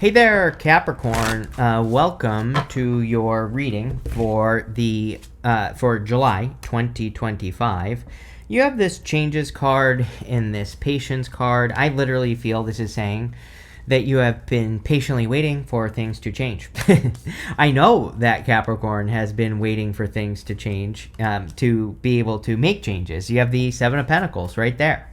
Hey there, Capricorn. Welcome to your reading for for July 2025. You have this changes card and this patience card. I literally feel this is saying that you have been patiently waiting for things to change. I know that Capricorn has been waiting for things to change, to be able to make changes. You have the Seven of Pentacles right there.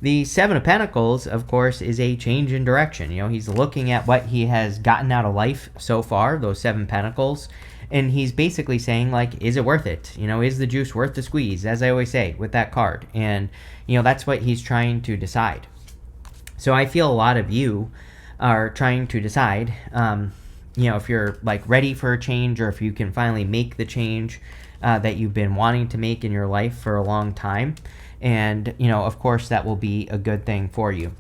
The Seven of Pentacles, of course, is a change in direction. You know, he's looking at what he has gotten out of life so far, those Seven Pentacles, and he's basically saying, like, is it worth it? You know, is the juice worth the squeeze, as I always say with that card? And, you know, that's what he's trying to decide. So I feel a lot of you are trying to decide, you know, if you're, like, ready for a change or if you can finally make the change that you've been wanting to make in your life for a long time. And, you know, of course, that will be a good thing for you.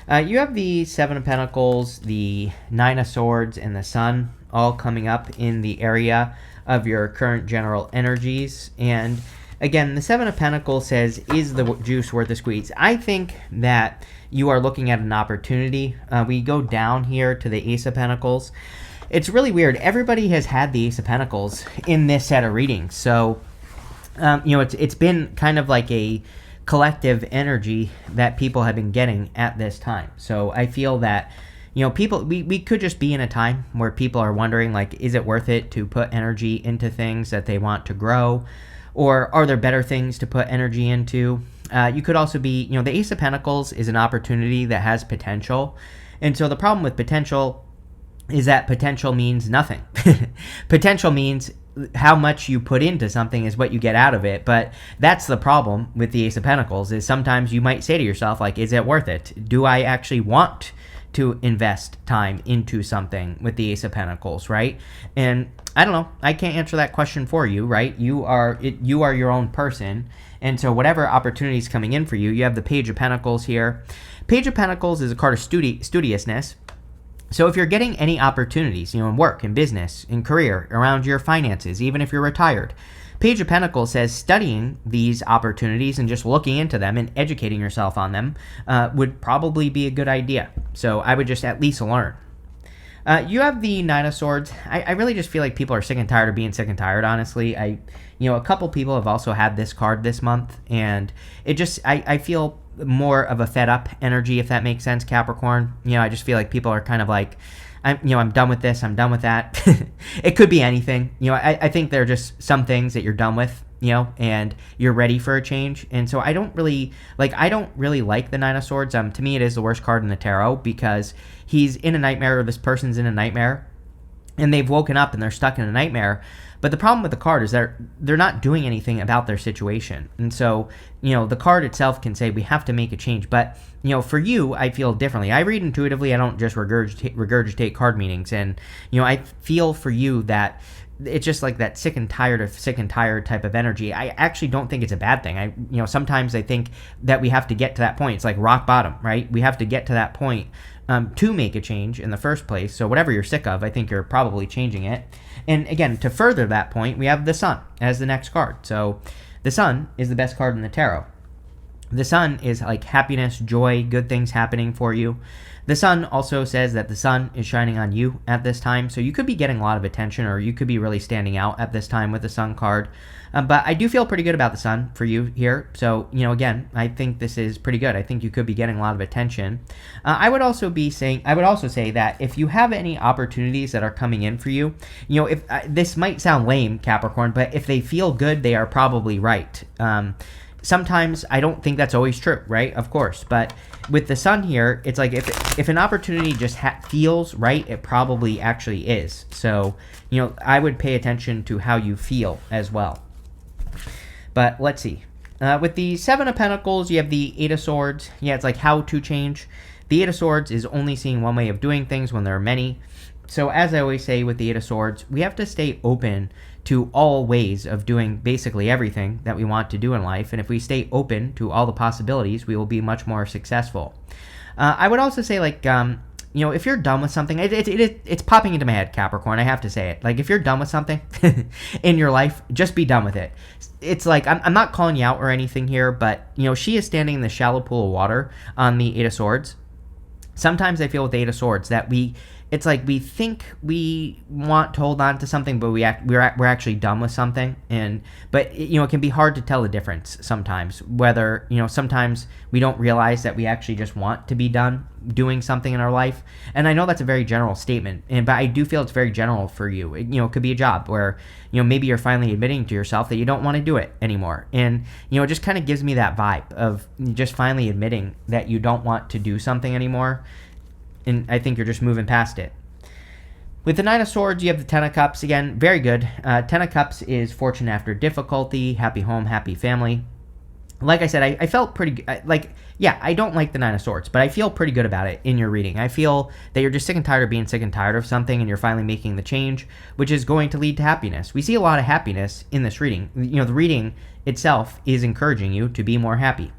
You have the Seven of Pentacles, the Nine of Swords, and the Sun all coming up in the area of your current general energies. And again, the Seven of Pentacles says, is the juice worth the squeeze? I think that you are looking at an opportunity. We go down here to the Ace of Pentacles. It's really weird. Everybody has had the Ace of Pentacles in this set of readings. So, you know, it's been kind of like a collective energy that people have been getting at this time. So I feel that, you know, people, we could just be in a time where people are wondering, like, is it worth it to put energy into things that they want to grow? Or are there better things to put energy into? You could also be, you know, the Ace of Pentacles is an opportunity that has potential. And so the problem with potential is that potential means nothing. Potential means how much you put into something is what you get out of it. But that's the problem with the Ace of Pentacles, is sometimes you might say to yourself, like, is it worth it? Do I actually want to invest time into something with the Ace of Pentacles, right? And I don't know. I can't answer that question for you, right? You are your own person. And so whatever opportunity is coming in for you, you have the Page of Pentacles here. Page of Pentacles is a card of studiousness. So if you're getting any opportunities, you know, in work, in business, in career, around your finances, even if you're retired, Page of Pentacles says studying these opportunities and just looking into them and educating yourself on them would probably be a good idea. So I would just at least learn. You have the Nine of Swords. I really just feel like people are sick and tired of being sick and tired, honestly. You know, a couple people have also had this card this month, and it just, I feel more of a fed up energy, if that makes sense, Capricorn. You know, I just feel like people are kind of like, I'm done with this, I'm done with that. It could be anything. You know, I think there are just some things that you're done with, you know, and you're ready for a change. And so I don't really like the Nine of Swords. To me, it is the worst card in the tarot because he's in a nightmare, or this person's in a nightmare, and they've woken up and they're stuck in a nightmare. But the problem with the card is they're not doing anything about their situation. And so, you know, the card itself can say we have to make a change. But, you know, for you, I feel differently. I read intuitively. I don't just regurgitate card meanings. And, you know, I feel for you that it's just like that sick and tired type of energy. I actually don't think it's a bad thing. You know, sometimes I think that we have to get to that point. It's like rock bottom, right? We have to get to that point to make a change in the first place. So whatever you're sick of, I think you're probably changing it. And again, to further that point, we have the Sun as the next card. So the Sun is the best card in the tarot. The Sun is like happiness, joy, good things happening for you. The Sun also says that the sun is shining on you at this time. So you could be getting a lot of attention, or you could be really standing out at this time with the Sun card. But I do feel pretty good about the Sun for you here. So, you know, again, I think this is pretty good. I think you could be getting a lot of attention. I would also say that if you have any opportunities that are coming in for you, you know, if this might sound lame, Capricorn, but if they feel good, they are probably right. Sometimes I don't think that's always true, right? Of course. But with the Sun here, it's like if an opportunity just feels right, it probably actually is. So, you know, I would pay attention to how you feel as well. But let's see. With the Seven of Pentacles, you have the Eight of Swords. Yeah, it's like how to change. The Eight of Swords is only seeing one way of doing things when there are many. So as I always say with the Eight of Swords, we have to stay open to all ways of doing basically everything that we want to do in life. And if we stay open to all the possibilities, we will be much more successful. I would also say, like, you know, if you're done with something, it's popping into my head, Capricorn. I have to say it. Like, if you're done with something in your life, just be done with it. It's like, I'm not calling you out or anything here, but, you know, she is standing in the shallow pool of water on the Eight of Swords. Sometimes I feel with the Eight of Swords that it's like we think we want to hold on to something, but we're actually done with something. But it can be hard to tell the difference sometimes, whether sometimes we don't realize that we actually just want to be done doing something in our life. And I know that's a very general statement, but I do feel it's very general for you. It could be a job where maybe you're finally admitting to yourself that you don't want to do it anymore, and it just kind of gives me that vibe of just finally admitting that you don't want to do something anymore. And I think you're just moving past it. With the Nine of Swords, you have the Ten of Cups. Again, very good. Ten of Cups is fortune after difficulty, happy home, happy family. Like I said, I felt pretty I don't like the Nine of Swords, but I feel pretty good about it in your reading. I feel that you're just sick and tired of being sick and tired of something, and you're finally making the change, which is going to lead to happiness. We see a lot of happiness in this reading. The reading itself is encouraging you to be more happy.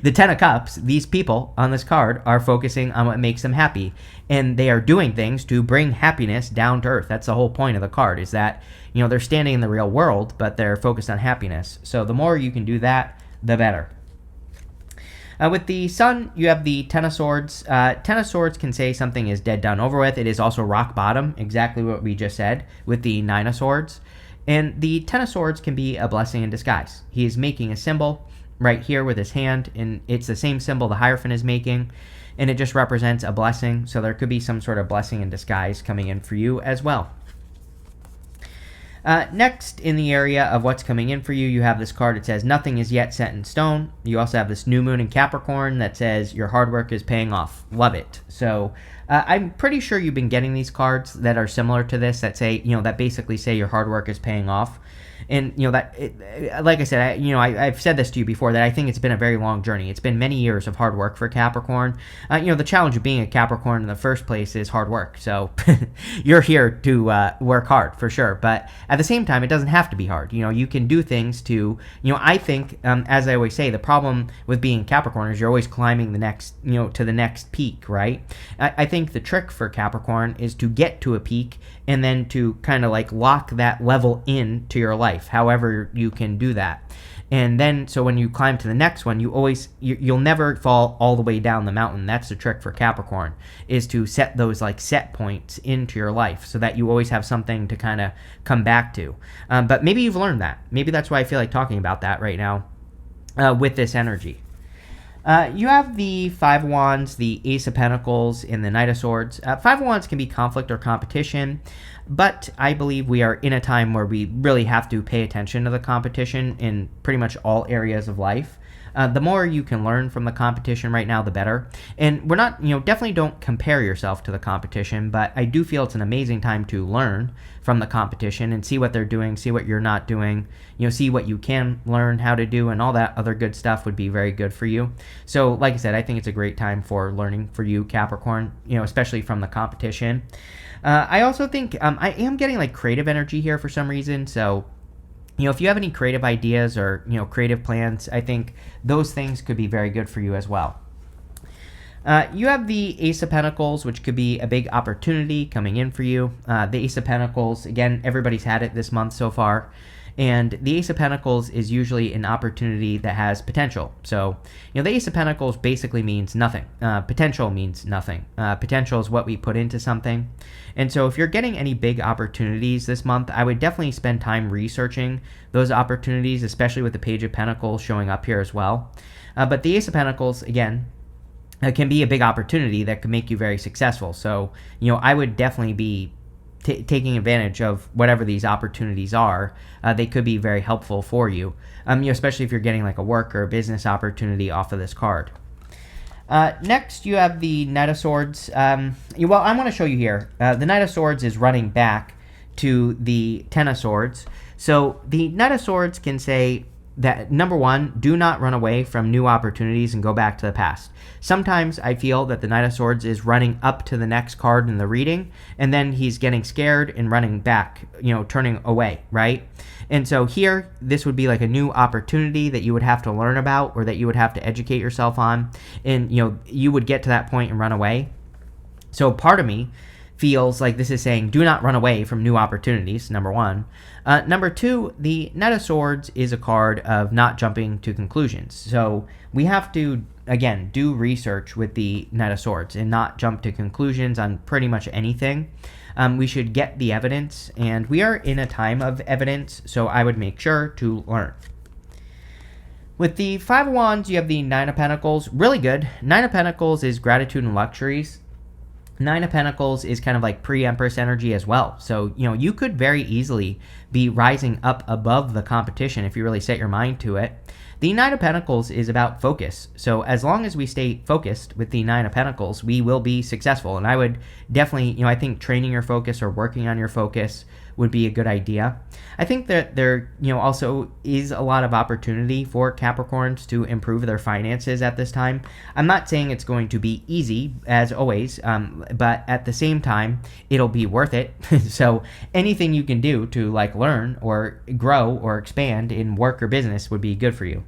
The Ten of Cups, these people on this card are focusing on what makes them happy, and they are doing things to bring happiness down to earth. That's the whole point of the card, is that they're standing in the real world, but they're focused on happiness. So the more you can do that, the better. With the Sun, you have the Ten of Swords. Ten of Swords can say something is dead, done, over with. It is also rock bottom, exactly what we just said with the Nine of Swords. And the Ten of Swords can be a blessing in disguise. He is making a symbol right here with his hand, and it's the same symbol the Hierophant is making, and it just represents a blessing. So there could be some sort of blessing in disguise coming in for you as well. Next, in the area of what's coming in for you, you have this card that says nothing is yet set in stone. You also have this new moon in Capricorn that says your hard work is paying off. Love it. So I'm pretty sure you've been getting these cards that are similar to this, that say, that basically say your hard work is paying off. And, like I said, I've said this to you before, that I think it's been a very long journey. It's been many years of hard work for Capricorn. The challenge of being a Capricorn in the first place is hard work. So you're here to work hard for sure. But at the same time, it doesn't have to be hard. You can do things to, I think, as I always say, the problem with being Capricorn is you're always climbing the next, to the next peak, right? I think the trick for Capricorn is to get to a peak and then to kind of lock that level in to your life, however you can do that. And then, so when you climb to the next one, you'll never fall all the way down the mountain. That's the trick for Capricorn, is to set those set points into your life so that you always have something to kind of come back to. But maybe you've learned that. Maybe that's why I feel like talking about that right now with this energy. You have the Five of Wands, the Ace of Pentacles, and the Knight of Swords. Five of Wands can be conflict or competition, but I believe we are in a time where we really have to pay attention to the competition in pretty much all areas of life. The more you can learn from the competition right now, the better. And we're not, definitely don't compare yourself to the competition, but I do feel it's an amazing time to learn from the competition and see what they're doing, see what you're not doing, see what you can learn how to do, and all that other good stuff would be very good for you. So, like I said, I think it's a great time for learning for you, Capricorn, especially from the competition. I also think I am getting creative energy here for some reason, so if you have any creative ideas or, creative plans, I think those things could be very good for you as well. You have the Ace of Pentacles, which could be a big opportunity coming in for you. The Ace of Pentacles, again, everybody's had it this month so far. And the Ace of Pentacles is usually an opportunity that has potential. So, the Ace of Pentacles basically means nothing. Potential means nothing. Potential is what we put into something. And so if you're getting any big opportunities this month, I would definitely spend time researching those opportunities, especially with the Page of Pentacles showing up here as well. But the Ace of Pentacles, again, can be a big opportunity that could make you very successful. So, I would definitely be taking advantage of whatever these opportunities are. They could be very helpful for you, especially if you're getting a work or a business opportunity off of this card. Next, you have the Knight of Swords. I want to show you here. The Knight of Swords is running back to the Ten of Swords. So the Knight of Swords can say that, number one, do not run away from new opportunities and go back to the past. Sometimes I feel that the Knight of Swords is running up to the next card in the reading, and then he's getting scared and running back, turning away, right? And so here, this would be a new opportunity that you would have to learn about, or that you would have to educate yourself on, and, you would get to that point and run away. So part of me feels like this is saying do not run away from new opportunities, number one. Number two, the Knight of Swords is a card of not jumping to conclusions. So we have to again, do research with the Knight of Swords and not jump to conclusions on pretty much anything. We should get the evidence, and we are in a time of evidence, so I would make sure to learn. With the Five of Wands, you have the Nine of Pentacles. Really good. Nine of Pentacles is gratitude and luxuries. Nine of Pentacles is kind of like pre-Empress energy as well. So, you could very easily be rising up above the competition if you really set your mind to it. The Nine of Pentacles is about focus. So as long as we stay focused with the Nine of Pentacles, we will be successful. And I would definitely, I think training your focus or working on your focus would be a good idea. I think that there, also is a lot of opportunity for Capricorns to improve their finances at this time. I'm not saying it's going to be easy, as always, but at the same time, it'll be worth it. So anything you can do to learn or grow or expand in work or business would be good for you.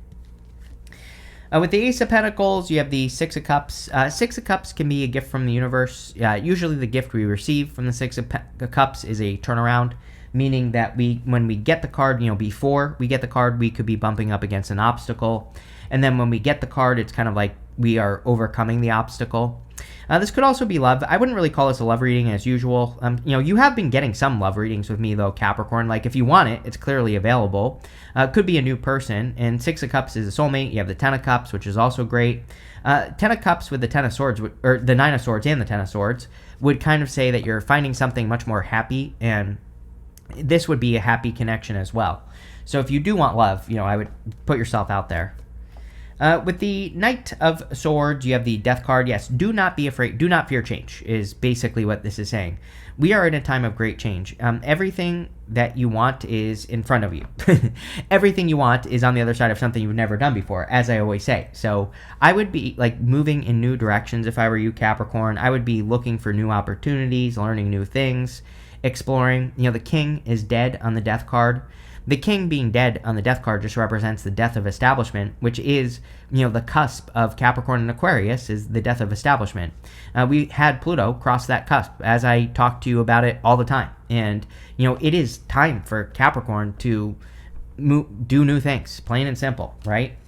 With the Ace of Pentacles, you have the Six of Cups. Six of Cups can be a gift from the universe. Usually the gift we receive from the Six of Cups is a turnaround, meaning that when we get the card, before we get the card, we could be bumping up against an obstacle. And then when we get the card, it's kind of like we are overcoming the obstacle. This could also be love. I wouldn't really call this a love reading as usual. You have been getting some love readings with me, though, Capricorn. If you want it, it's clearly available. Could be a new person. And Six of Cups is a soulmate. You have the Ten of Cups, which is also great. Ten of Cups with the Ten of Swords, or the Nine of Swords and the Ten of Swords, would kind of say that you're finding something much more happy, and this would be a happy connection as well. So if you do want love, I would put yourself out there. With the Knight of Swords, you have the Death card. Yes, do not be afraid. Do not fear change is basically what this is saying. We are in a time of great change. Everything that you want is in front of you. Everything you want is on the other side of something you've never done before, as I always say. So I would be moving in new directions if I were you, Capricorn. I would be looking for new opportunities, learning new things, exploring. The King is dead on the Death card. The King being dead on the Death card just represents the death of establishment, which is, the cusp of Capricorn and Aquarius is the death of establishment. We had Pluto cross that cusp, as I talk to you about it all the time. And, it is time for Capricorn to do new things, plain and simple, right?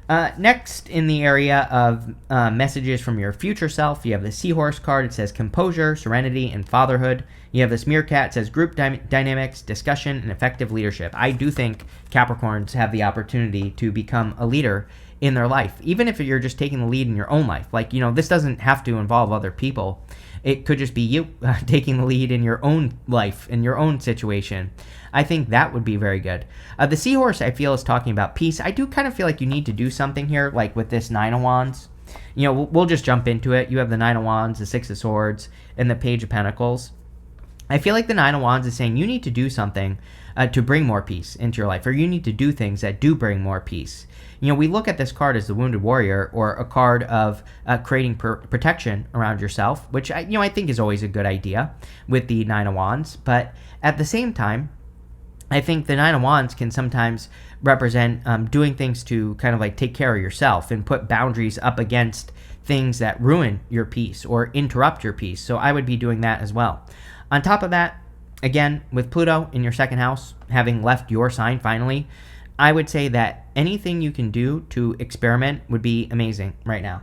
Next, in the area of messages from your future self, you have the Seahorse card. It says composure, serenity, and fatherhood. You have this Meerkat. It says group dynamics, discussion, and effective leadership. I do think Capricorns have the opportunity to become a leader in their life, even if you're just taking the lead in your own life. This doesn't have to involve other people. It could just be you taking the lead in your own life, in your own situation. I think that would be very good. The Seahorse, I feel, is talking about peace. I do kind of feel like you need to do something here, with this Nine of Wands. We'll just jump into it. You have the Nine of Wands, the Six of Swords, and the Page of Pentacles. I feel like the Nine of Wands is saying you need to do something to bring more peace into your life, or you need to do things that do bring more peace. We look at this card as the Wounded Warrior, or a card of creating protection around yourself, which I think is always a good idea with the Nine of Wands. But at the same time, I think the Nine of Wands can sometimes represent doing things to kind of take care of yourself and put boundaries up against things that ruin your peace or interrupt your peace. So I would be doing that as well. On top of that, again, with Pluto in your second house, having left your sign finally, I would say that anything you can do to experiment would be amazing right now.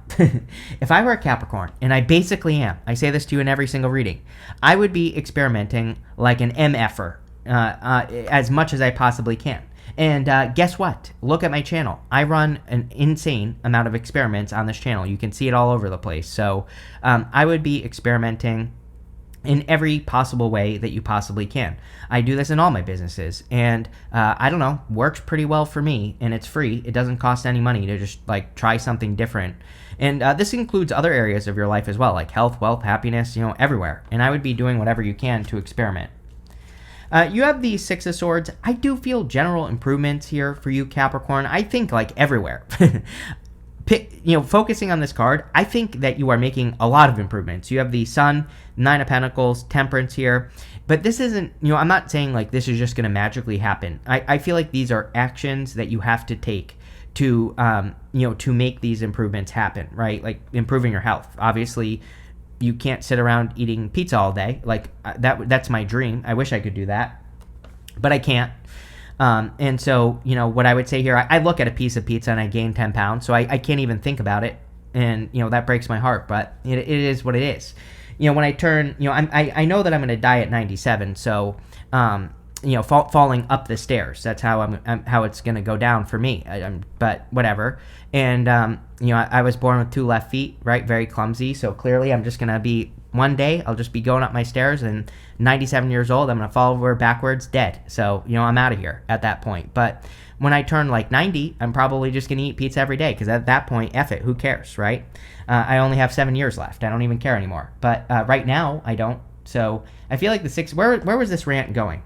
If I were a Capricorn, and I basically am, I say this to you in every single reading, I would be experimenting like an MFer as much as I possibly can. And guess what? Look at my channel. I run an insane amount of experiments on this channel. You can see it all over the place. So I would be experimenting in every possible way that you possibly can. I do this in all my businesses, and I don't know, works pretty well for me, and it's free. It doesn't cost any money to just try something different. And this includes other areas of your life as well, like health, wealth, happiness, everywhere. And I would be doing whatever you can to experiment. You have the Six of Swords. I do feel general improvements here for you, Capricorn. I think everywhere. Focusing on this card, I think that you are making a lot of improvements. You have the Sun, Nine of Pentacles, Temperance here. But this isn't, I'm not saying this is just going to magically happen. I feel like these are actions that you have to take to, to make these improvements happen, right? Improving your health. Obviously, you can't sit around eating pizza all day. That's my dream. I wish I could do that, but I can't. And so, what I would say here, I look at a piece of pizza and I gain 10 pounds, so I can't even think about it. And, that breaks my heart, but it is what it is. When I turn, I know that I'm going to die at 97, so, falling up the stairs. That's how how it's going to go down for me. But whatever. And, I was born with 2 left feet, right? Very clumsy. So clearly I'm just going to be, one day I'll just be going up my stairs, and 97 years old, I'm going to fall over backwards dead. So, I'm out of here at that point. But when I turn like 90, I'm probably just going to eat pizza every day, because at that point, F it, who cares, right? I only have 7 years left. I don't even care anymore. But right now, I don't. So I feel like where was this rant going?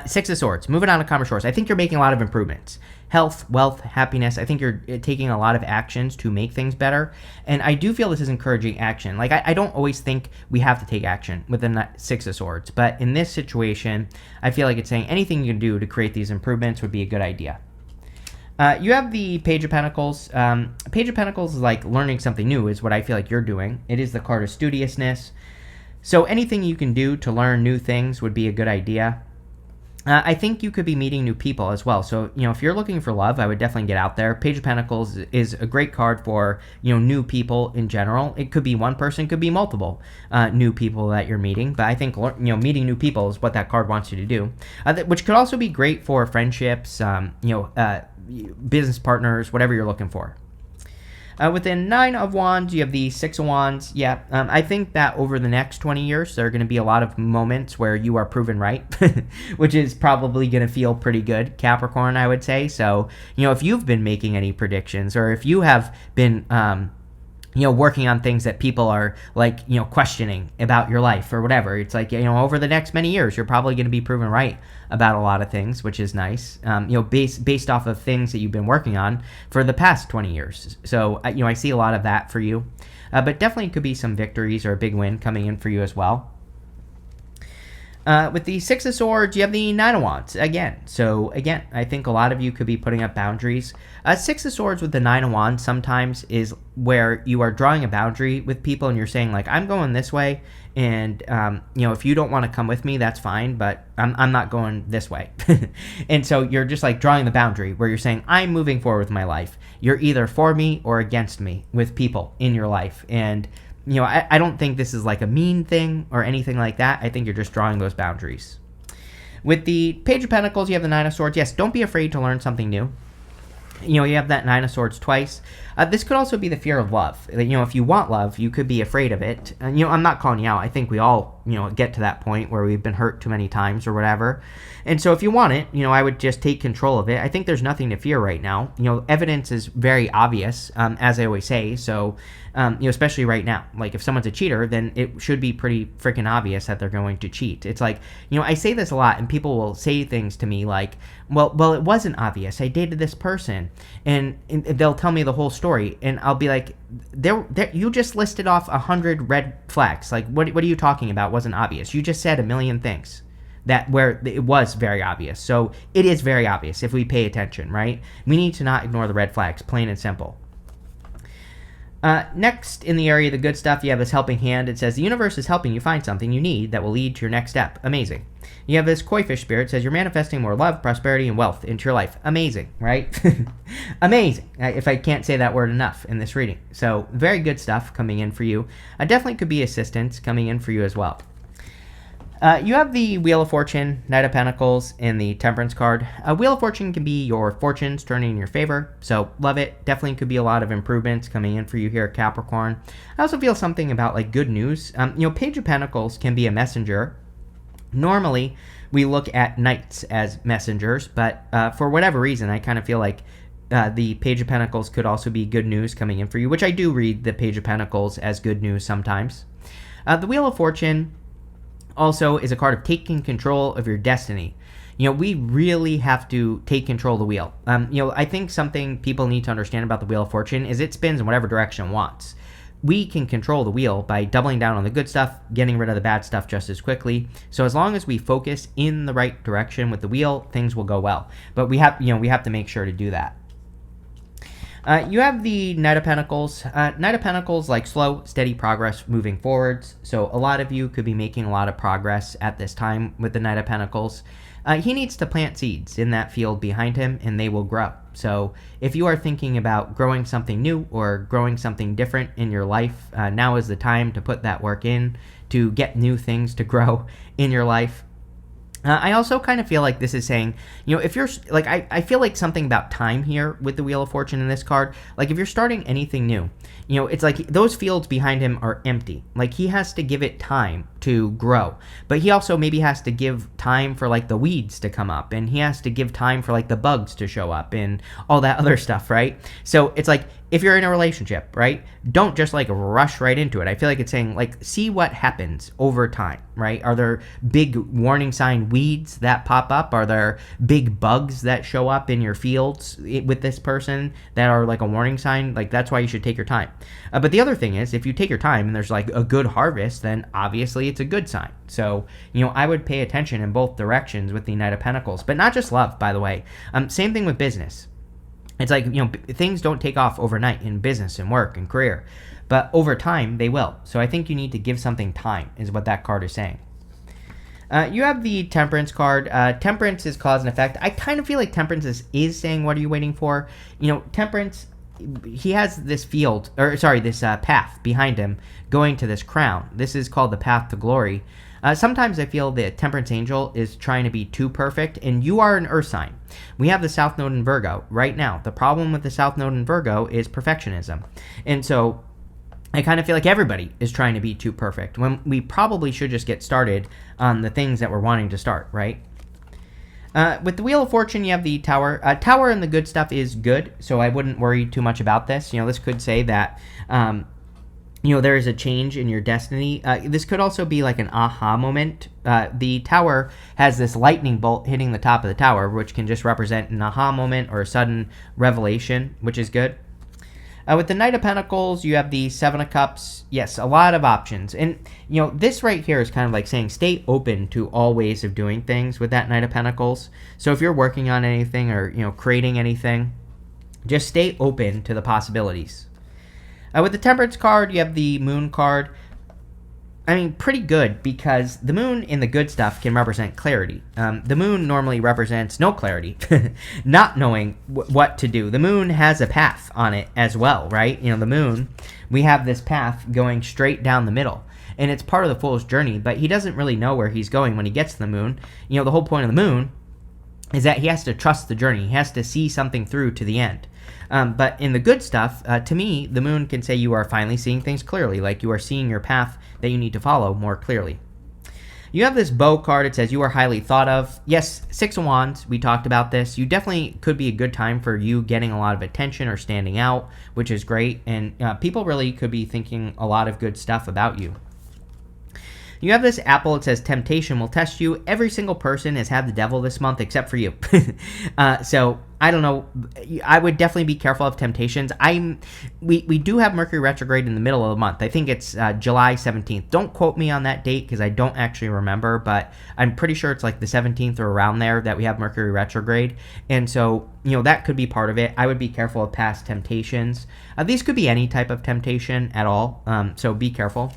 6 of Swords, moving on to calmer shores. I think you're making a lot of improvements. Health, wealth, happiness. I think you're taking a lot of actions to make things better. And I do feel this is encouraging action. Like, I don't always think we have to take action with the 6 of Swords. But in this situation, I feel like it's saying anything you can do to create these improvements would be a good idea. You have the Page of Pentacles. Page of Pentacles is like learning something new is what I feel like you're doing. It is the card of studiousness. So anything you can do to learn new things would be a good idea. I think you could be meeting new people as well. So, if you're looking for love, I would definitely get out there. Page of Pentacles is a great card for, new people in general. It could be one person, could be multiple new people that you're meeting. But I think, meeting new people is what that card wants you to do. Which could also be great for friendships, business partners, whatever you're looking for. With the 9 of Wands, you have the 6 of Wands. Yeah, I think that over the next 20 years, there are going to be a lot of moments where you are proven right, which is probably going to feel pretty good, Capricorn, I would say. So, if you've been making any predictions, or if you have been, working on things that people are like, questioning about your life or whatever, it's like, over the next many years, you're probably going to be proven right about a lot of things, which is nice, based off of things that you've been working on for the past 20 years. So, I see a lot of that for you, but definitely could be some victories or a big win coming in for you as well. With the 6 of Swords, you have the 9 of Wands again. So again, I think a lot of you could be putting up boundaries. 6 of Swords with the 9 of Wands sometimes is where you are drawing a boundary with people and you're saying like, I'm going this way, and if you don't want to come with me, that's fine, but I'm not going this way. And so you're just like drawing the boundary where you're saying, I'm moving forward with my life. You're either for me or against me with people in your life. And I don't think this is like a mean thing or anything like that. I think you're just drawing those boundaries. With the Page of Pentacles, you have the 9 of Swords. Yes, don't be afraid to learn something new. You have that 9 of Swords twice. This could also be the fear of love. If you want love, you could be afraid of it. And, I'm not calling you out. I think we all, get to that point where we've been hurt too many times or whatever. And so if you want it, I would just take control of it. I think there's nothing to fear right now. Evidence is very obvious, as I always say. So, especially right now, like if someone's a cheater, then it should be pretty freaking obvious that they're going to cheat. It's like, I say this a lot and people will say things to me like, well, it wasn't obvious. I dated this person, and they'll tell me the whole story. And I'll be like, you just listed off 100 red flags. Like, what are you talking about? Wasn't obvious. You just said a million things where it was very obvious. So it is very obvious if we pay attention, right? We need to not ignore the red flags, plain and simple. Next, in the area of the good stuff, you have this helping hand. It says, the universe is helping you find something you need that will lead to your next step. Amazing. You have this koi fish spirit. It says, you're manifesting more love, prosperity, and wealth into your life. Amazing, right? Amazing, if I can't say that word enough in this reading. So, very good stuff coming in for you. Definitely could be assistance coming in for you as well. You have the Wheel of Fortune, Knight of Pentacles, and the Temperance card. Wheel of Fortune can be your fortunes turning in your favor, so love it. Definitely could be a lot of improvements coming in for you here at Capricorn. I also feel something about like good news. Page of Pentacles can be a messenger. Normally, we look at knights as messengers, but for whatever reason, I kind of feel like the Page of Pentacles could also be good news coming in for you, which I do read the Page of Pentacles as good news sometimes. The Wheel of Fortune also is a card of taking control of your destiny. We really have to take control of the wheel. I think something people need to understand about the Wheel of Fortune is it spins in whatever direction it wants. We can control the wheel by doubling down on the good stuff, getting rid of the bad stuff just as quickly. So as long as we focus in the right direction with the wheel, things will go well. But we have to make sure to do that. You have the Knight of Pentacles. Knight of Pentacles, like slow, steady progress moving forwards. So a lot of you could be making a lot of progress at this time with the Knight of Pentacles. he needs to plant seeds in that field behind him, and they will grow. So if you are thinking about growing something new or growing something different in your life, now is the time to put that work in to get new things to grow in your life. I also kind of feel like this is saying, if you're like, I feel like something about time here with the Wheel of Fortune in this card. Like if you're starting anything new, it's like those fields behind him are empty. Like he has to give it time to grow, but he also maybe has to give time for like the weeds to come up, and he has to give time for like the bugs to show up and all that other stuff, right? So it's like, if you're in a relationship, right, don't just like rush right into it. I feel like it's saying like, see what happens over time, right? Are there big warning sign weeds that pop up? Are there big bugs that show up in your fields with this person that are like a warning sign? Like that's why you should take your time. But the other thing is, if you take your time and there's like a good harvest, then obviously it's a good sign. So, I would pay attention in both directions with the Knight of Pentacles, but not just love, by the way. Same thing with business. It's like, things don't take off overnight in business and work and career, but over time they will. So I think you need to give something time, is what that card is saying. You have the Temperance card. Temperance is cause and effect. I kind of feel like Temperance is saying, what are you waiting for? Temperance, he has this this path behind him going to this crown. This is called the path to glory. Sometimes I feel the Temperance Angel is trying to be too perfect, and you are an Earth sign. We have the South Node in Virgo right now. The problem with the South Node in Virgo is perfectionism. And so I kind of feel like everybody is trying to be too perfect, when we probably should just get started on the things that we're wanting to start, right? With the Wheel of Fortune, you have the Tower. Tower and the good stuff is good, so I wouldn't worry too much about this. This could say that there is a change in your destiny. This could also be like an aha moment. The tower has this lightning bolt hitting the top of the tower, which can just represent an aha moment or a sudden revelation, which is good. With the Knight of Pentacles, you have the Seven of Cups. Yes, a lot of options. And, this right here is kind of like saying stay open to all ways of doing things with that Knight of Pentacles. So if you're working on anything or, creating anything, just stay open to the possibilities. With the Temperance card, you have the Moon card. I mean, pretty good, because the Moon in the good stuff can represent clarity. The Moon normally represents no clarity, not knowing what to do. The Moon has a path on it as well, right? The Moon, we have this path going straight down the middle, and it's part of the Fool's journey, but he doesn't really know where he's going when he gets to the Moon. The whole point of the Moon is that he has to trust the journey. He has to see something through to the end. But in the good stuff, to me, the Moon can say you are finally seeing things clearly, like you are seeing your path that you need to follow more clearly. You have this Bow card. It says you are highly thought of. Yes, Six of Wands, we talked about this. You definitely could be a good time for you getting a lot of attention or standing out, which is great. And people really could be thinking a lot of good stuff about you. You have this apple. It says temptation will test you. Every single person has had the devil this month except for you. So I don't know. I would definitely be careful of temptations. We do have Mercury retrograde in the middle of the month. I think it's July 17th. Don't quote me on that date because I don't actually remember, but I'm pretty sure it's like the 17th or around there that we have Mercury retrograde. And so, that could be part of it. I would be careful of past temptations. These could be any type of temptation at all. So be careful.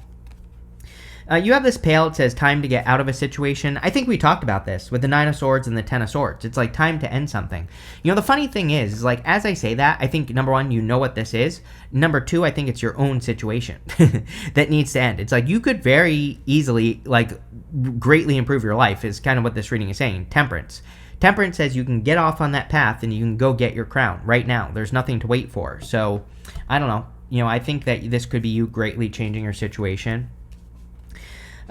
You have this pail. It says time to get out of a situation. I think we talked about this with the Nine of Swords and the Ten of Swords. It's like time to end something. The funny thing is like, as I say that, I think, number one, you know what this is. Number two, I think it's your own situation that needs to end. It's like you could very easily, like, greatly improve your life is kind of what this reading is saying. Temperance. Temperance says you can get off on that path and you can go get your crown right now. There's nothing to wait for. So, I don't know. I think that this could be you greatly changing your situation.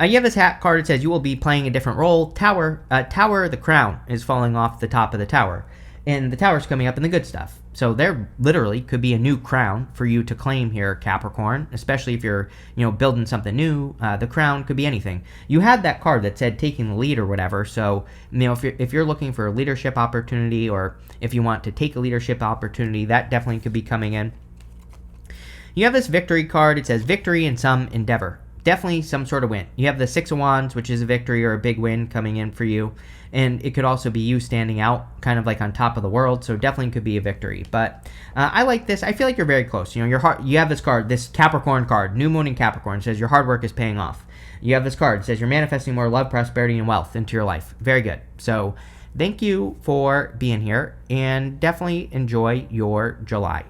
You have this hat card. It says you will be playing a different role. Tower, the crown is falling off the top of the tower, and the tower's coming up in the good stuff. So there literally could be a new crown for you to claim here, Capricorn, especially if you're, building something new. The crown could be anything. You had that card that said taking the lead or whatever. So, if you're looking for a leadership opportunity, or if you want to take a leadership opportunity, that definitely could be coming in. You have this victory card. It says victory in some endeavor. definitely some sort of win. You have the Six of Wands, which is a victory or a big win coming in for you. And it could also be you standing out kind of like on top of the world. So definitely could be a victory. But I like this. I feel like you're very close. You know, you have this card, this Capricorn card, New Moon in Capricorn, says your hard work is paying off. You have this card, says you're manifesting more love, prosperity, and wealth into your life. Very good. So thank you for being here, and definitely enjoy your July.